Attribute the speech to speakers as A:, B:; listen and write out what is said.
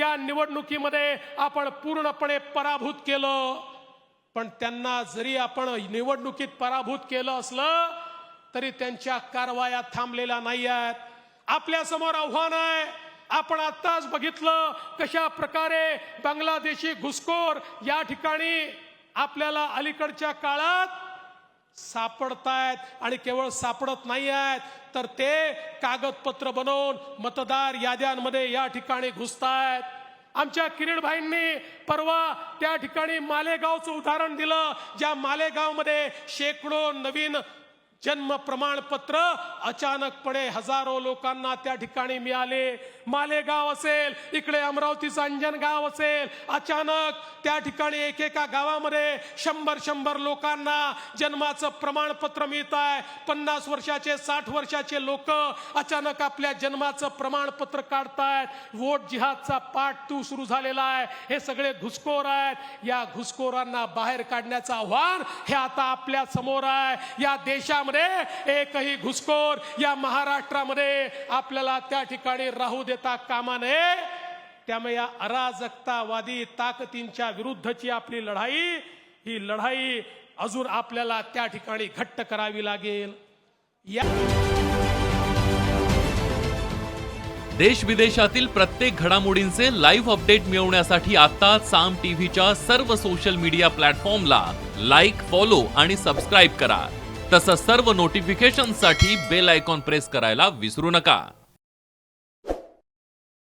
A: या निवडणुकीमध्ये आपण पूर्णपणे पराभूत केलं। पण त्यांना जरी आपण निवडणुकीत पराभूत केलं असलं तरी त्यांच्या कारवाया थांबलेल्या नाही आहेत। आपल्या समोर आव्हान आहे। आपण आत्ताच बघितलं कशा प्रकारे बांगलादेशी घुसखोर या ठिकाणी आपल्याला अलीकडच्या काळात सापडतायत आणि केवळ सापडत नाही आहेत तर ते कागदपत्र बनवून मतदार याद्यांमध्ये या ठिकाणी घुसतायत। आमच्या किरीट भाईंनी परवा त्या ठिकाणी मालेगावचं उदाहरण दिलं, ज्या मालेगावमध्ये शेकडो नवीन जन्म प्रमाणपत्र अचानकपणे हजारो लोकांना त्या ठिकाणी मिळाले। मालेगाव असेल, इकडे अमरावतीचं अंजनगाव असेल, अचानक त्या ठिकाणी एकेका गावामध्ये 100 लोकांना जन्माचं प्रमाणपत्र मिळत आहे। 50 वर्षाचे 60 वर्षाचे लोक अचानक आपल्या जन्माचं प्रमाणपत्र काढतायत। वोट जिहादचा पाठ तू सुरू झालेला आहे। हे सगळे घुसखोर आहेत। या घुसखोरांना बाहेर काढण्याचं आव्हान हे आता आपल्या समोर आहे। या देशामध्ये एकही घुसखोर या महाराष्ट्रामध्ये आपल्याला त्या ठिकाणी राहू देता कामा नये। त्यामुळे या अराजकतावादी ताकदींच्या विरुद्धची आपली लढाई, ही लढाई अजून आपल्याला त्या ठिकाणी घट्ट करावी लागेल।
B: देश विदेशातील प्रत्येक घडामोडींचे लाईव्ह अपडेट मिळवण्यासाठी आता साम टीव्हीच्या सर्व सोशल मीडिया प्लॅटफॉर्मला लाईक, फॉलो आणि सबस्क्राईब करा। तसंच सर्व नोटिफिकेशनसाठी बेल आयकॉन प्रेस करायला विसरू नका।